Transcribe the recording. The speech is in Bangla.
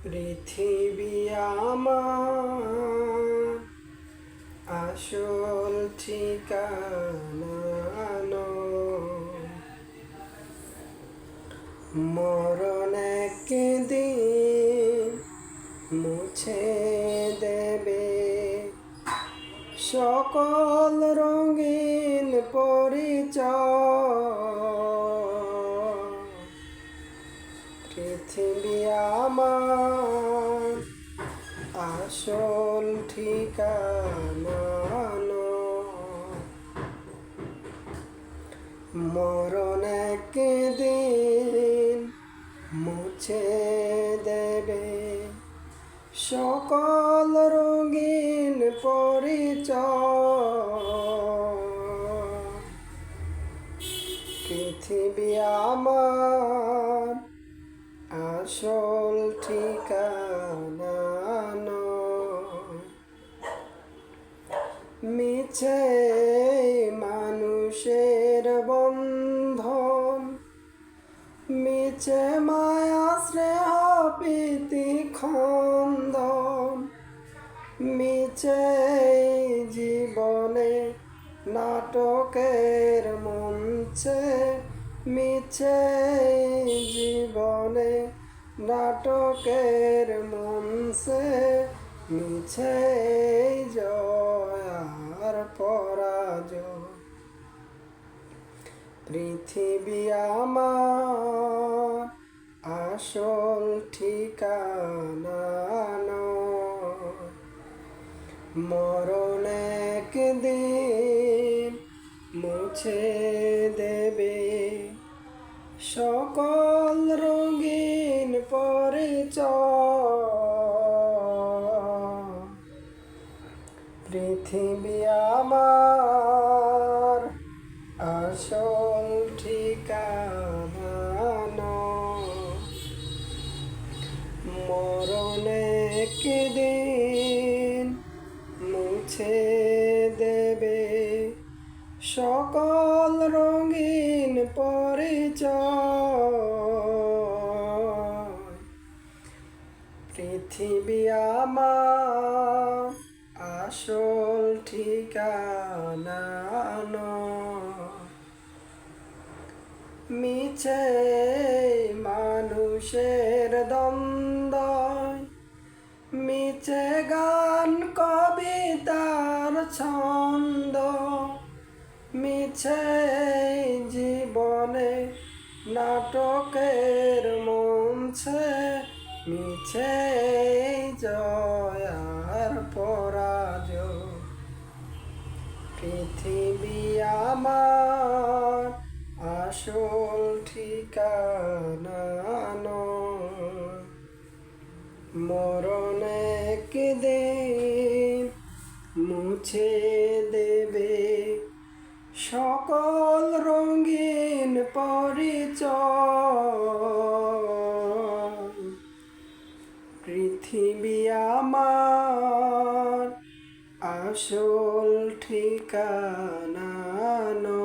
পৃথিবী আমার আসল ঠিকানা নয়। মরণ একদিন মুছে দেবে সকল রঙিন পরিচয়। পৃথিবী আমার আসল ঠিকানা নয়। মরণ একদিন মুছে দেবে সকল রঙিন পরিচয়। পৃথিবী আমার আসল ঠিকানা নয়। মিছে মানুষের বন্ধন, মিছে মায়া স্নেহ প্রীতি খন্দন, মিছে জীবনে নাটকের মঞ্চে, মিছে জীবনে নাটকের মঞ্চে, মিছে জয় আর পরাজয়। পৃথিবী আমার আসল ঠিকানা নয়। মরণ একদিন মুছে দেবে সকল রঙিন পরিচয়। পৃথিবী আমার আসল ঠিকানা নয়। মরণ একদিন মুছে দেবে সকল রঙিন পরিচয়। পৃথিবী আমার আসল ঠিকানা নয়। মিছে মানুষের দ্বন্দ্ব, মিছে গান কবিতার ছন্দ, মিছে জীবনে নাটকের মঞ্চে, মিছে জয় আর পরাজয়। পৃথিবী আমার আসল ঠিকানা নয়। মরণ একদিন মুছে দেবে সকল রঙিন পরিচয়। পৃথিবী আমার আসল ঠিকানা নয়।